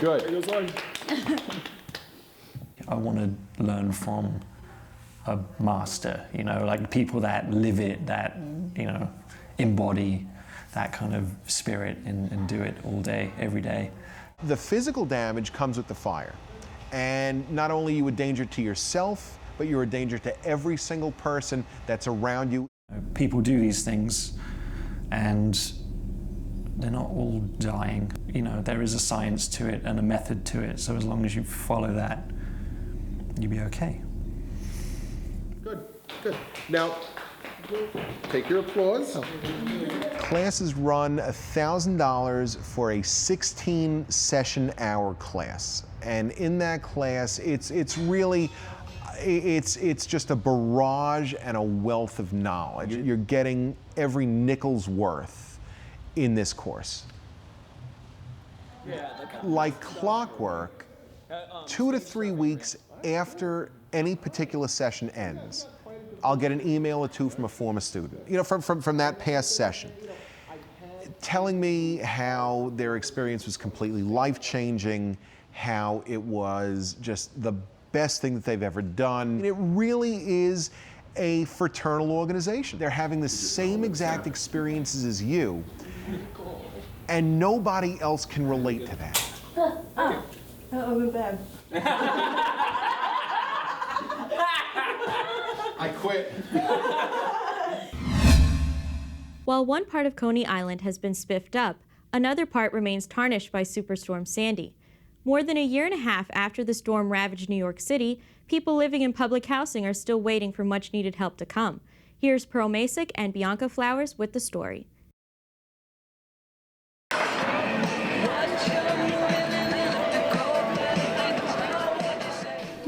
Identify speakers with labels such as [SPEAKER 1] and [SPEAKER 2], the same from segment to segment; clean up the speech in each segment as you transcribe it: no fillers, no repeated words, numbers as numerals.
[SPEAKER 1] Good.
[SPEAKER 2] I want to learn from a master, you know, like people that live it, that, you know, embody that kind of spirit and do it all day, every day.
[SPEAKER 1] The physical damage comes with the fire. And not only are you a danger to yourself, but you're a danger to every single person that's around you.
[SPEAKER 2] People do these things and they're not all dying. You know, there is a science to it and a method to it. So as long as you follow that, you'll be okay.
[SPEAKER 1] Good, good. Now, take your applause. Classes run $1,000 for a 16-session-hour class. And in that class, it's just a barrage and a wealth of knowledge. You're getting every nickel's worth in this course. Like clockwork, 2 to 3 weeks after any particular session ends, I'll get an email or two from a former student, you know, from that past session, telling me how their experience was completely life-changing, how it was just the best thing that they've ever done. It really is a fraternal organization. They're having the same exact experiences as you, and nobody else can relate to that.
[SPEAKER 3] I'm in bed.
[SPEAKER 1] I quit.
[SPEAKER 4] While one part of Coney Island has been spiffed up, another part remains tarnished by Superstorm Sandy. More than a year and a half after the storm ravaged New York City, people living in public housing are still waiting for much-needed help to come. Here's Pearl Masick and Bianca Flowers with the story.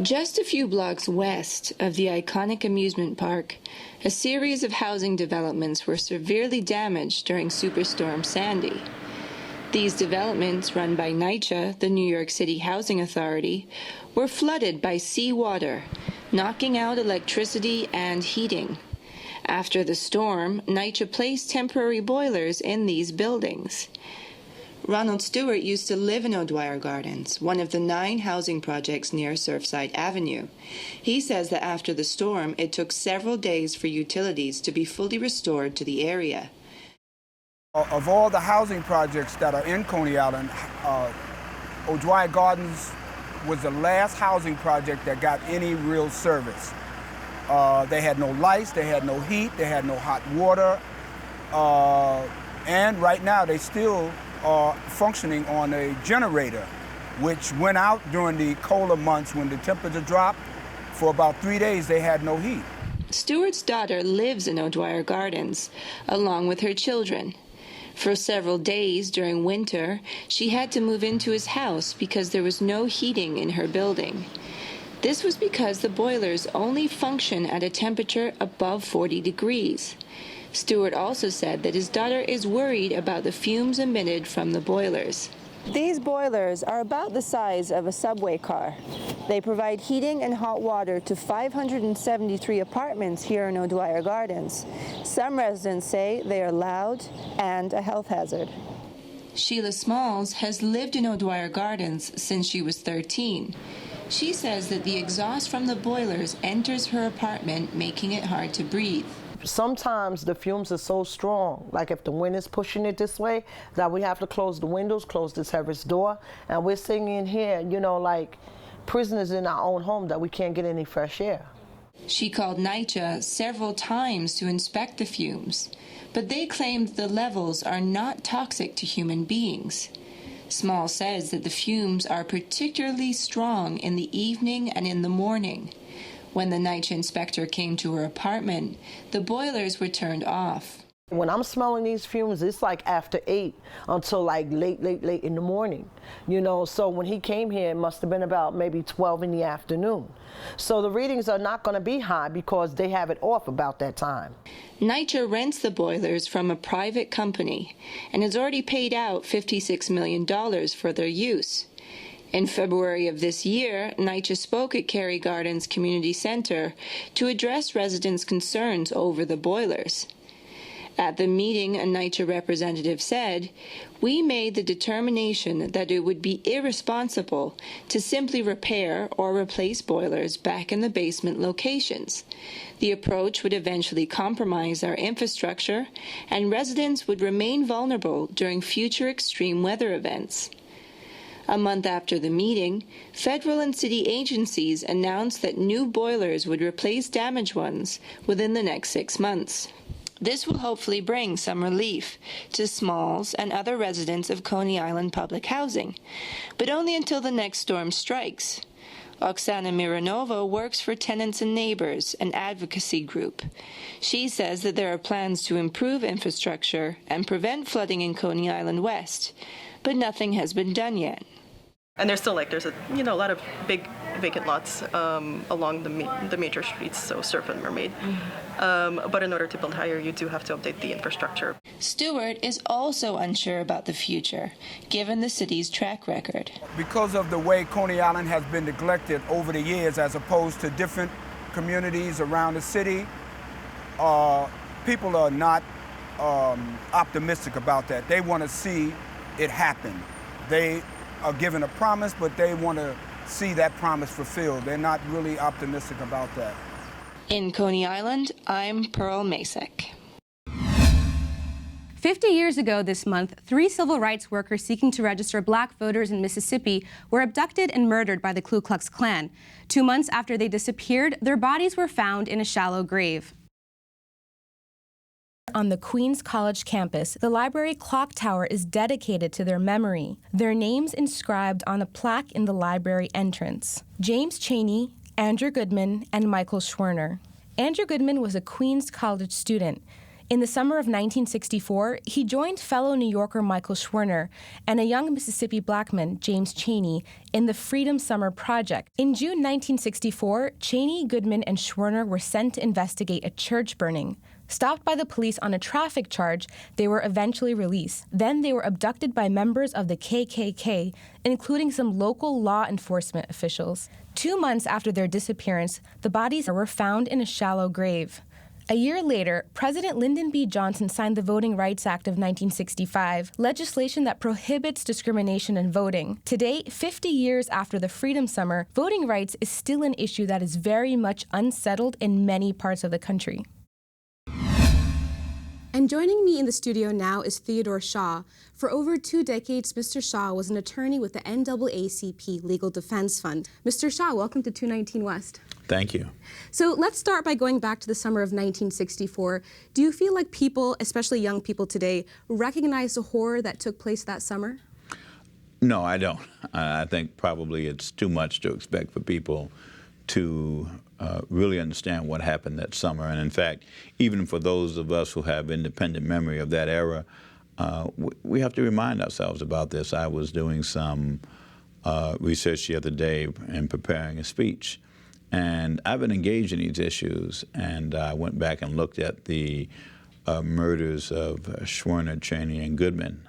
[SPEAKER 5] Just a few blocks west of the iconic amusement park, a series of housing developments were severely damaged during Superstorm Sandy. These developments, run by NYCHA, the New York City Housing Authority, were flooded by seawater, knocking out electricity and heating. After the storm, NYCHA placed temporary boilers in these buildings. Ronald Stewart used to live in O'Dwyer Gardens, one of the 9 housing projects near Surfside Avenue. He says that after the storm, it took several days for utilities to be fully restored to the area.
[SPEAKER 6] Of all the housing projects that are in Coney Island, O'Dwyer Gardens was the last housing project that got any real service. They had no lights, they had no heat, they had no hot water, and right now they still are functioning on a generator, which went out during the colder months when the temperature dropped. For about 3 days, they had no heat.
[SPEAKER 5] Stewart's daughter lives in O'Dwyer Gardens, along with her children. For several days during winter, she had to move into his house because there was no heating in her building. This was because the boilers only function at a temperature above 40 degrees. Stewart also said that his daughter is worried about the fumes emitted from the boilers.
[SPEAKER 7] These boilers are about the size of a subway car. They provide heating and hot water to 573 apartments here in O'Dwyer Gardens. Some residents say they are loud and a health hazard.
[SPEAKER 5] Sheila Smalls has lived in O'Dwyer Gardens since she was 13. She says that the exhaust from the boilers enters her apartment, making it hard to breathe.
[SPEAKER 8] Sometimes the fumes are so strong, like if the wind is pushing it this way, that we have to close the windows, close the terrace door, and we're sitting in here, you know, like prisoners in our own home, that we can't get any fresh air.
[SPEAKER 5] She called NYCHA several times to inspect the fumes, but they claimed the levels are not toxic to human beings. Small says that the fumes are particularly strong in the evening and in the morning. When the NYCHA inspector came to her apartment, the boilers were turned off.
[SPEAKER 8] When I'm smelling these fumes, it's like after 8 until like late in the morning, you know. So when he came here, it must have been about maybe 12 in the afternoon. So the readings are not going to be high because they have it off about that time.
[SPEAKER 5] NYCHA rents the boilers from a private company and has already paid out $56 million for their use. In February of this year, NYCHA spoke at Cary Gardens Community Center to address residents' concerns over the boilers. At the meeting, a NYCHA representative said, "We made the determination that it would be irresponsible to simply repair or replace boilers back in the basement locations. The approach would eventually compromise our infrastructure, and residents would remain vulnerable during future extreme weather events." A month after the meeting, federal and city agencies announced that new boilers would replace damaged ones within the next 6 months. This will hopefully bring some relief to Smalls and other residents of Coney Island public housing, but only until the next storm strikes. Oksana Mironova works for Tenants and Neighbors, an advocacy group. She says that there are plans to improve infrastructure and prevent flooding in Coney Island West, but nothing has been done yet.
[SPEAKER 9] And there's still there's a lot of big vacant lots along the major streets, so Surf and Mermaid. But in order to build higher, you do have to update the infrastructure.
[SPEAKER 5] Stewart is also unsure about the future, given the city's track record.
[SPEAKER 6] Because of the way Coney Island has been neglected over the years as opposed to different communities around the city, people are not optimistic about that. They want to see it happen. They are given a promise, but they want to see that promise fulfilled. They're not really optimistic about that.
[SPEAKER 5] In Coney Island, I'm Pearl Masek.
[SPEAKER 10] 50 years ago this month, 3 civil rights workers seeking to register black voters in Mississippi were abducted and murdered by the Ku Klux Klan. 2 months after they disappeared, their bodies were found in a shallow grave. On the Queens College campus, the library clock tower is dedicated to their memory, their names inscribed on a plaque in the library entrance: James Chaney, Andrew Goodman, and Michael Schwerner. Andrew Goodman was a Queens College student. In the summer of 1964, he joined fellow New Yorker Michael Schwerner and a young Mississippi black man, James Chaney, in the Freedom Summer Project. In June 1964, Chaney, Goodman, and Schwerner were sent to investigate a church burning. Stopped by the police on a traffic charge, they were eventually released. Then they were abducted by members of the KKK, including some local law enforcement officials. 2 months after their disappearance, the bodies were found in a shallow grave. A year later, President Lyndon B. Johnson signed the Voting Rights Act of 1965, legislation that prohibits discrimination in voting. Today, 50 years after the Freedom Summer, voting rights is still an issue that is very much unsettled in many parts of the country. And joining me in the studio now is Theodore Shaw. For over 2 decades, Mr. Shaw was an attorney with the NAACP Legal Defense Fund. Mr. Shaw, welcome to 219 West.
[SPEAKER 11] Thank you.
[SPEAKER 10] So let's start by going back to the summer of 1964. Do you feel like people, especially young people today, recognize the horror that took place that summer?
[SPEAKER 11] No, I don't. I think probably it's too much to expect for people to really understand what happened that summer. And in fact, even for those of us who have independent memory of that era, we have to remind ourselves about this. I was doing some research the other day in preparing a speech, and I've been engaged in these issues, and I went back and looked at the murders of Schwerner, Chaney, and Goodman,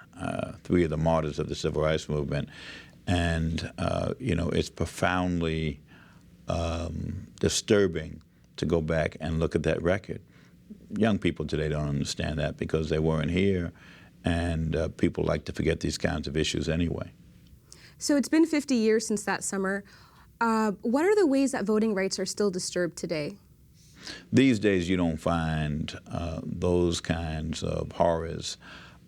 [SPEAKER 11] 3 of the martyrs of the Civil Rights Movement. And, it's profoundly disturbing to go back and look at that record. Young people today don't understand that because they weren't here, and people like to forget these kinds of issues anyway.
[SPEAKER 10] So it's been 50 years since that summer. What are the ways that voting rights are still disturbed today?
[SPEAKER 11] These days you don't find those kinds of horrors,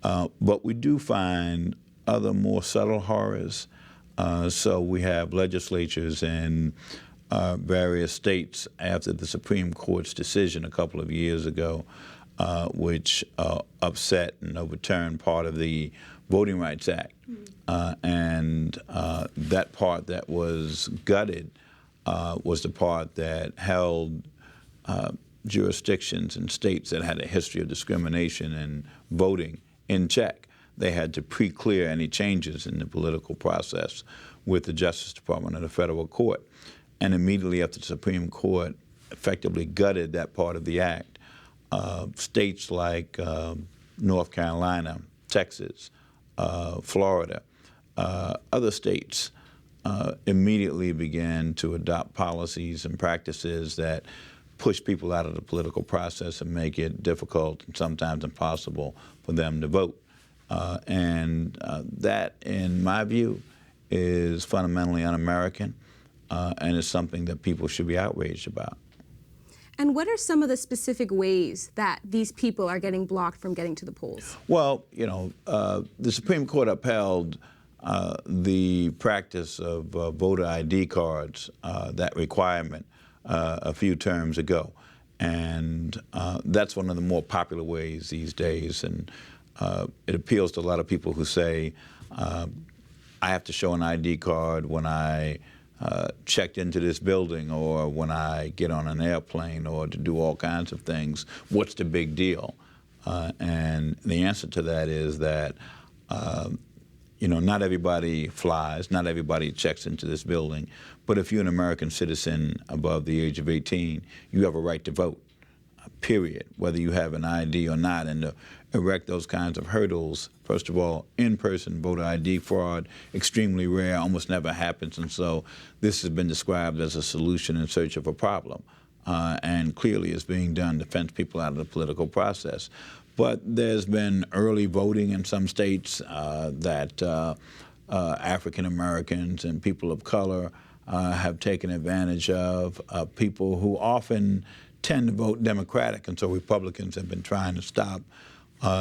[SPEAKER 11] but we do find other more subtle horrors. So we have legislatures in various states after the Supreme Court's decision a couple of years ago, which upset and overturned part of the Voting Rights Act. And that part that was gutted was the part that held jurisdictions and states that had a history of discrimination and voting in check. They had to pre-clear any changes in the political process with the Justice Department of the federal court. And immediately after the Supreme Court effectively gutted that part of the act, states like North Carolina, Texas, Florida, other states immediately began to adopt policies and practices that push people out of the political process and make it difficult and sometimes impossible for them to vote. That, in my view, is fundamentally un-American, and it's something that people should be outraged about.
[SPEAKER 10] And what are some of the specific ways that these people are getting blocked from getting to the polls?
[SPEAKER 11] Well, you know, the Supreme Court upheld the practice of voter ID cards, that requirement, a few terms ago. And that's one of the more popular ways these days. And it appeals to a lot of people who say, I have to show an ID card when I checked into this building or when I get on an airplane or to do all kinds of things. What's the big deal? And the answer to that is that, you know, not everybody flies, not everybody checks into this building, but if you're an American citizen above the age of 18, you have a right to vote, period, whether you have an ID or not. And to erect those kinds of hurdles, first of all, in-person voter ID fraud, extremely rare, almost never happens, and so this has been described as a solution in search of a problem, and clearly is being done to fence people out of the political process. But there's been early voting in some states that African Americans and people of color have taken advantage of, people who often tend to vote Democratic, and so Republicans have been trying to stop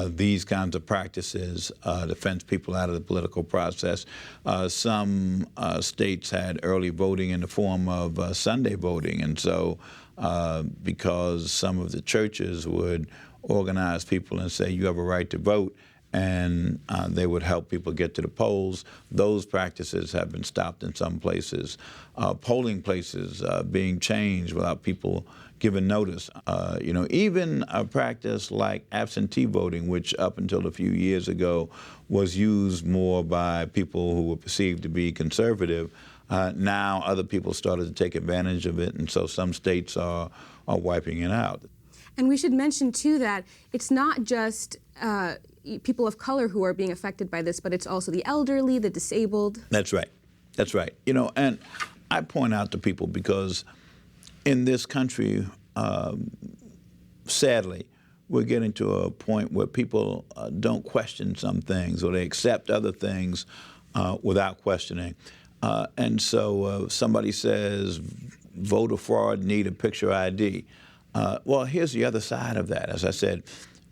[SPEAKER 11] these kinds of practices to fence people out of the political process. Some states had early voting in the form of Sunday voting, and so because some of the churches would organize people and say you have a right to vote, and they would help people get to the polls. Those practices have been stopped in some places. Polling places being changed without people given notice. You know, even a practice like absentee voting, which up until a few years ago was used more by people who were perceived to be conservative, now other people started to take advantage of it, and so some states are wiping it out.
[SPEAKER 10] And we should mention, too, that it's not just people of color who are being affected by this, but it's also the elderly, the disabled.
[SPEAKER 11] That's right. That's right. You know, and I point out to people because in this country, sadly, we're getting to a point where people don't question some things or they accept other things without questioning. And so somebody says voter fraud, need a picture ID. Well, here's the other side of that. As I said,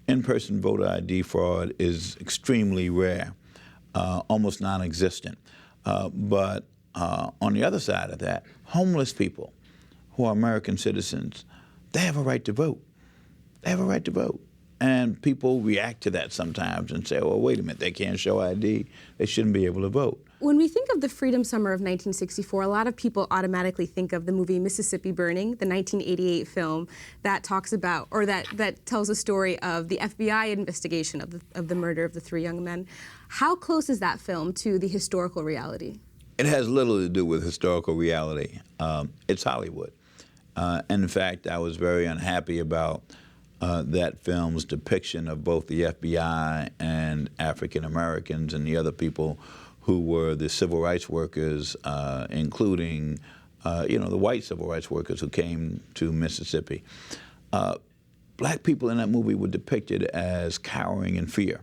[SPEAKER 11] in-person voter ID fraud is extremely rare, almost non-existent. But on the other side of that, homeless people who are American citizens, they have a right to vote. They have a right to vote. And people react to that sometimes and say, well, wait a minute, they can't show ID. They shouldn't be able to vote.
[SPEAKER 10] When we think of the Freedom Summer of 1964, a lot of people automatically think of the movie Mississippi Burning, the 1988 film that talks about, or that tells a story of the FBI investigation of the murder of the 3 young men. How close is that film to the historical reality?
[SPEAKER 11] It has little to do with historical reality. It's Hollywood. And in fact, I was very unhappy about that film's depiction of both the FBI and African Americans and the other people who were the civil rights workers, including, you know, the white civil rights workers who came to Mississippi. Black people in that movie were depicted as cowering in fear,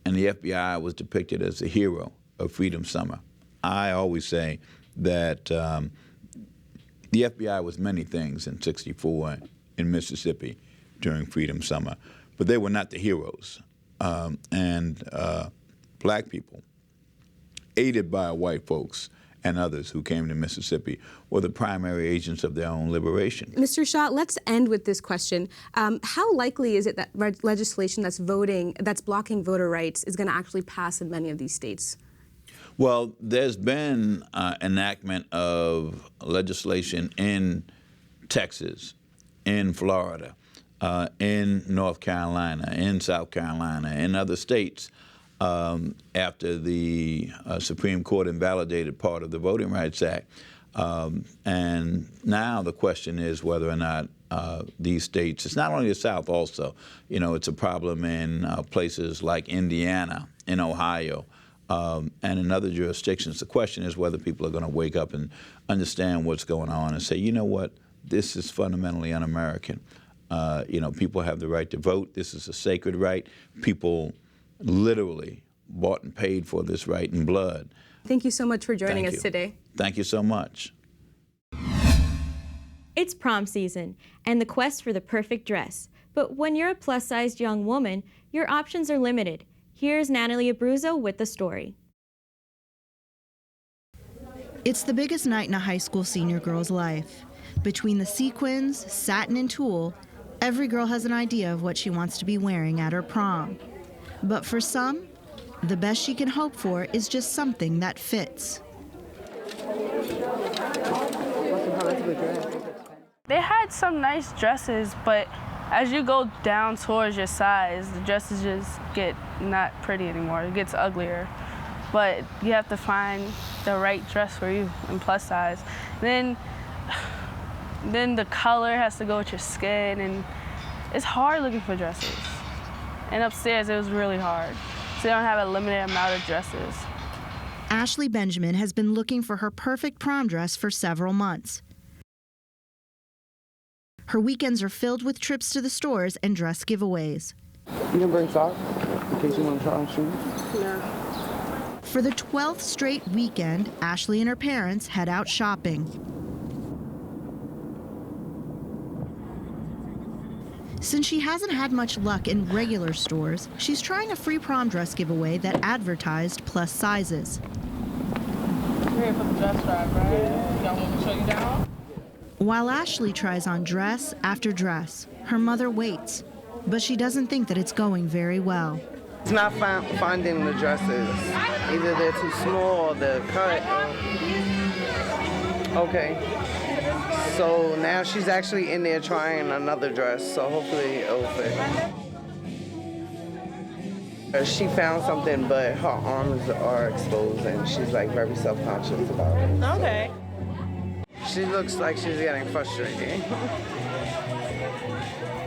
[SPEAKER 11] and the FBI was depicted as the hero of Freedom Summer. I always say that the FBI was many things in '64 in Mississippi during Freedom Summer, but they were not the heroes. Black people, aided by white folks and others who came to Mississippi, were the primary agents of their own liberation.
[SPEAKER 10] Mr. Shaw, let's end with this question. How likely is it that legislation that's blocking voter rights is going to actually pass in many of these states?
[SPEAKER 11] Well, there's been enactment of legislation in Texas, in Florida, in North Carolina, in South Carolina, in other states, after the Supreme Court invalidated part of the Voting Rights Act. And now the question is whether or not these states, it's not only the South also, you know, it's a problem in places like Indiana, in Ohio, and in other jurisdictions. The question is whether people are going to wake up and understand what's going on and say, you know what, this is fundamentally un-American. You know, people have the right to vote. This is a sacred right. People literally bought and paid for this right in blood.
[SPEAKER 10] Thank you so much for joining us today.
[SPEAKER 11] Thank you so much.
[SPEAKER 4] It's prom season and the quest for the perfect dress. But when you're a plus-sized young woman, your options are limited. Here's Natalie Abruzzo with the story.
[SPEAKER 12] It's the biggest night in a high school senior girl's life. Between the sequins, satin, and tulle, every girl has an idea of what she wants to be wearing at her prom. But for some, the best she can hope for is just something that fits.
[SPEAKER 13] They had some nice dresses, but as you go down towards your size, the dresses just get not pretty anymore. It gets uglier. But you have to find the right dress for you in plus size. Then the color has to go with your skin, and it's hard looking for dresses. And upstairs, it was really hard. So they don't have a limited amount of dresses.
[SPEAKER 12] Ashley Benjamin has been looking for her perfect prom dress for several months. Her weekends are filled with trips to the stores and dress giveaways.
[SPEAKER 14] You can bring socks in case you want to try on shoes?
[SPEAKER 13] No.
[SPEAKER 12] For the 12th straight weekend, Ashley and her parents head out shopping. Since she hasn't had much luck in regular stores, she's trying a free prom dress giveaway that advertised plus sizes.
[SPEAKER 13] We're here for the dress drive, right? Y'all want me to show you down?
[SPEAKER 12] While Ashley tries on dress after dress, her mother waits, but she doesn't think that it's going very well.
[SPEAKER 14] It's not finding the dresses. Either they're too small or they're cut. Okay. So now she's actually in there trying another dress, so hopefully it'll fit. She found something, but her arms are exposed and she's like very self-conscious about it.
[SPEAKER 13] Okay.
[SPEAKER 14] She looks like she's getting frustrated.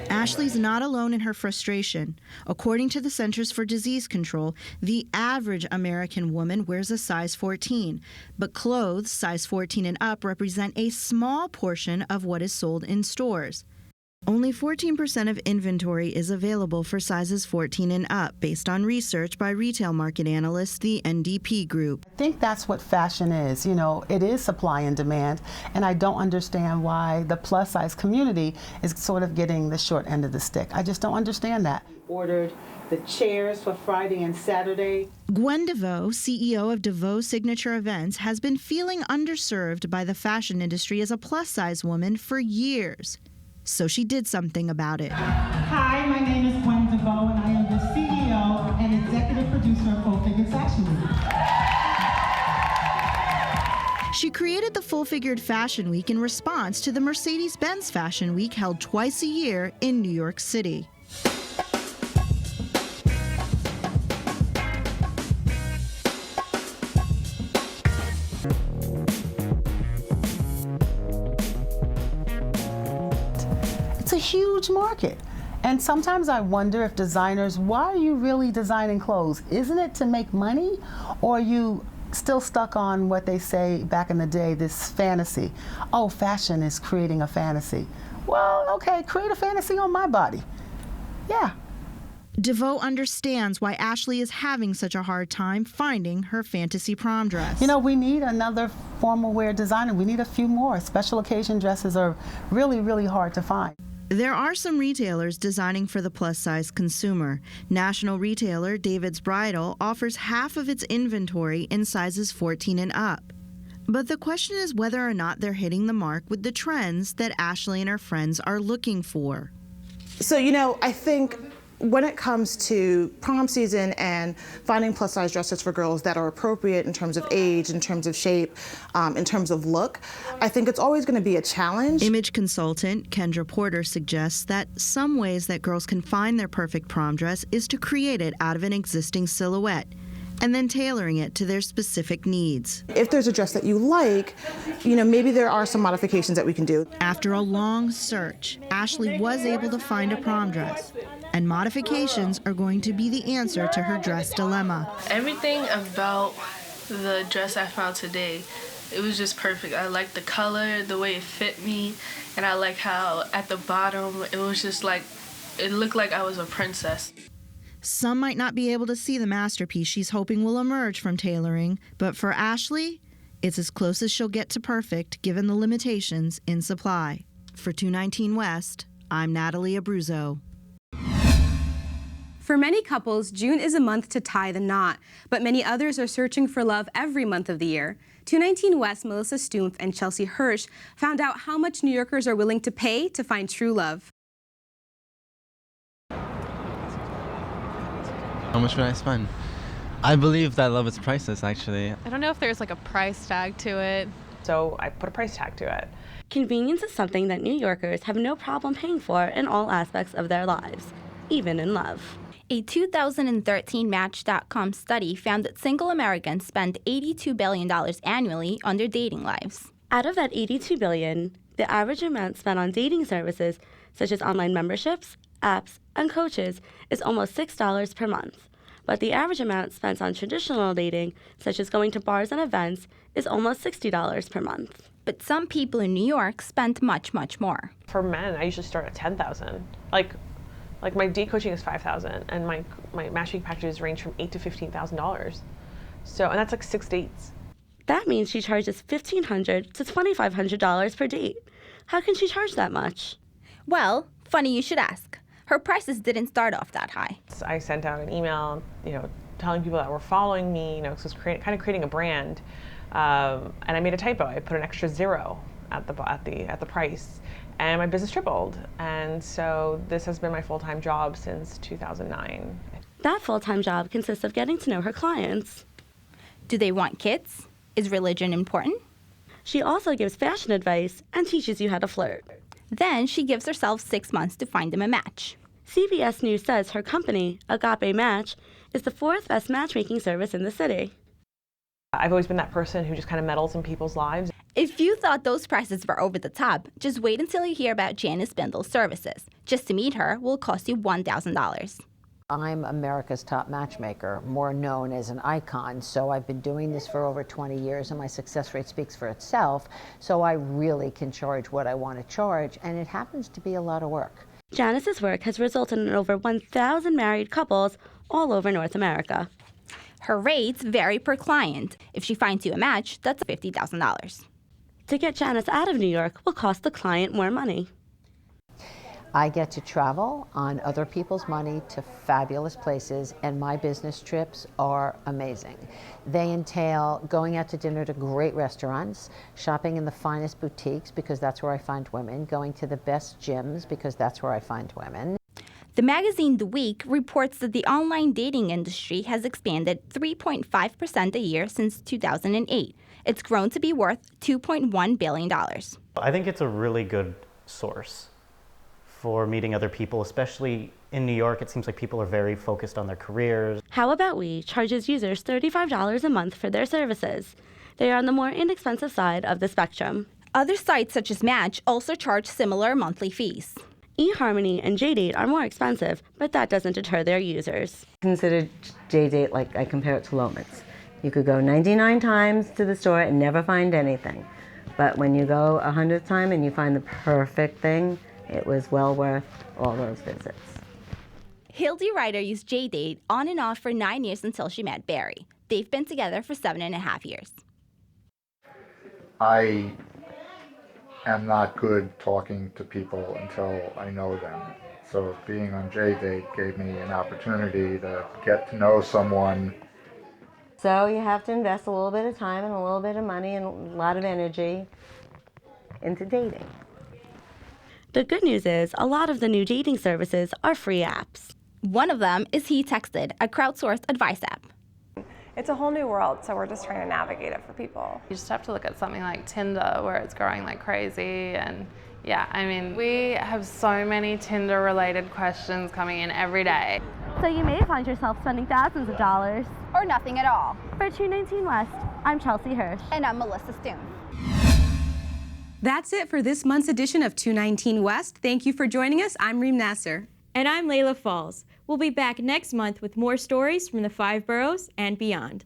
[SPEAKER 12] Ashley's not alone in her frustration. According to the Centers for Disease Control, the average American woman wears a size 14, but clothes size 14 and up represent a small portion of what is sold in stores. Only 14% of inventory is available for sizes 14 and up, based on research by retail market analyst, the NDP Group.
[SPEAKER 15] I think that's what fashion is. You know, it is supply and demand, and I don't understand why the plus size community is sort of getting the short end of the stick. I just don't understand that. Ordered the chairs for Friday and Saturday.
[SPEAKER 12] Gwen DeVoe, CEO of DeVoe Signature Events, has been feeling underserved by the fashion industry as a plus size woman for years. So she did something about it.
[SPEAKER 16] Hi, my name is Gwen DeVoe, and I am the CEO and executive producer of Full Figured Fashion Week.
[SPEAKER 12] She created the Full Figured Fashion Week in response to the Mercedes-Benz Fashion Week held twice a year in New York City.
[SPEAKER 15] It's a huge market. And sometimes I wonder if designers, why are you really designing clothes? Isn't it to make money? Or are you still stuck on what they say back in the day, this fantasy? Oh, fashion is creating a fantasy. Well, okay, create a fantasy on my body. Yeah.
[SPEAKER 12] DeVoe understands why Ashley is having such a hard time finding her fantasy prom dress.
[SPEAKER 15] You know, we need another formal wear designer. We need a few more. Special occasion dresses are really, really hard to find.
[SPEAKER 12] There are some retailers designing for the plus-size consumer. National retailer David's Bridal offers half of its inventory in sizes 14 and up. But the question is whether or not they're hitting the mark with the trends that Ashley and her friends are looking for.
[SPEAKER 17] So, you know, I think when it comes to prom season and finding plus size dresses for girls that are appropriate in terms of age, in terms of shape, in terms of look, I think it's always going to be a challenge.
[SPEAKER 12] Image consultant Kendra Porter suggests that some ways that girls can find their perfect prom dress is to create it out of an existing silhouette and then tailoring it to their specific needs.
[SPEAKER 17] If there's a dress that you like, you know, maybe there are some modifications that we can do.
[SPEAKER 12] After a long search, Ashley was able to find a prom dress, and modifications are going to be the answer to her dress dilemma.
[SPEAKER 13] Everything about the dress I found today It was just perfect. I liked the color, the way it fit me, and I like how at the bottom it was just like, it looked like I was a princess.
[SPEAKER 12] Some might not be able to see the masterpiece she's hoping will emerge from tailoring, but for Ashley, it's as close as she'll get to perfect given the limitations in supply. For 219 West, I'm Natalie Abruzzo.
[SPEAKER 10] For many couples, June is a month to tie the knot, but many others are searching for love every month of the year. 219 West, Melissa Stumpf and Chelsea Hirsch found out how much New Yorkers are willing to pay to find true love.
[SPEAKER 18] How much would I spend? I believe that love is priceless, actually.
[SPEAKER 19] I don't know if there's like a price tag to it.
[SPEAKER 20] So I put a price tag to it.
[SPEAKER 21] Convenience is something that New Yorkers have no problem paying for in all aspects of their lives, even in love.
[SPEAKER 22] A 2013 Match.com study found that single Americans spend $82 billion annually on their dating lives.
[SPEAKER 21] Out of that $82 billion, the average amount spent on dating services, such as online memberships, apps, and coaches, is almost $6 per month. But the average amount spent on traditional dating, such as going to bars and events, is almost $60 per month.
[SPEAKER 22] But some people in New York spend much, much more.
[SPEAKER 20] For men, I usually start at $10,000. Like my date coaching is $5,000, and my matchmaking packages range from $8,000 to $15,000. So, and that's like 6 dates.
[SPEAKER 21] That means she charges $1,500 to $2,500 per date. How can she charge that much?
[SPEAKER 22] Well, funny you should ask. Her prices didn't start off that high.
[SPEAKER 20] I sent out an email, telling people that were following me, so it's kind of creating a brand. And I made a typo. I put an extra 0 at the price, and my business tripled. And so this has been my full-time job since 2009.
[SPEAKER 21] That full-time job consists of getting to know her clients.
[SPEAKER 22] Do they want kids? Is religion important?
[SPEAKER 21] She also gives fashion advice and teaches you how to flirt.
[SPEAKER 22] Then she gives herself 6 months to find them a match.
[SPEAKER 21] CBS News says her company, Agape Match, is the 4th best matchmaking service in the city.
[SPEAKER 20] I've always been that person who just kind of meddles in people's lives.
[SPEAKER 22] If you thought those prices were over the top, just wait until you hear about Janice Bindle's services. Just to meet her will cost you $1,000.
[SPEAKER 23] I'm America's top matchmaker, more known as an icon, so I've been doing this for over 20 years and my success rate speaks for itself, so I really can charge what I want to charge, and it happens to be a lot of work.
[SPEAKER 21] Janice's work has resulted in over 1,000 married couples all over North America.
[SPEAKER 22] Her rates vary per client. If she finds you a match, that's $50,000.
[SPEAKER 21] To get Janice out of New York will cost the client more money.
[SPEAKER 23] I get to travel on other people's money to fabulous places, and my business trips are amazing. They entail going out to dinner to great restaurants, shopping in the finest boutiques because that's where I find women, going to the best gyms because that's where I find women.
[SPEAKER 22] The magazine The Week reports that the online dating industry has expanded 3.5% a year since 2008. It's grown to be worth $2.1 billion.
[SPEAKER 24] I think it's a really good source for meeting other people, especially in New York. It seems like people are very focused on their careers.
[SPEAKER 21] How About We charges users $35 a month for their services. They are on the more inexpensive side of the spectrum.
[SPEAKER 22] Other sites such as Match also charge similar monthly fees.
[SPEAKER 21] eHarmony and JDate are more expensive, but that doesn't deter their users.
[SPEAKER 25] Consider JDate like I compare it to Lomitz. You could go 99 times to the store and never find anything. But when you go 100th time and you find the perfect thing, it was well worth all those visits.
[SPEAKER 22] Hildy Ryder used JDate on and off for 9 years until she met Barry. They've been together for 7.5 years.
[SPEAKER 26] I am not good talking to people until I know them. So being on JDate gave me an opportunity to get to know someone.
[SPEAKER 25] So you have to invest a little bit of time and a little bit of money and a lot of energy into dating.
[SPEAKER 21] The good news is a lot of the new dating services are free apps.
[SPEAKER 22] One of them is He Texted, a crowdsourced advice app.
[SPEAKER 27] It's a whole new world, so we're just trying to navigate it for people.
[SPEAKER 19] You just have to look at something like Tinder, where it's growing like crazy. And yeah, I mean, we have so many Tinder-related questions coming in every day.
[SPEAKER 21] So you may find yourself spending thousands of dollars.
[SPEAKER 22] Or nothing at all.
[SPEAKER 21] For 219 West, I'm Chelsea Hirsch.
[SPEAKER 22] And I'm Melissa Stumpf.
[SPEAKER 10] That's it for this month's edition of 219 West. Thank you for joining us. I'm Reem Nasser.
[SPEAKER 4] And I'm Layla Falls. We'll be back next month with more stories from the 5 boroughs and beyond.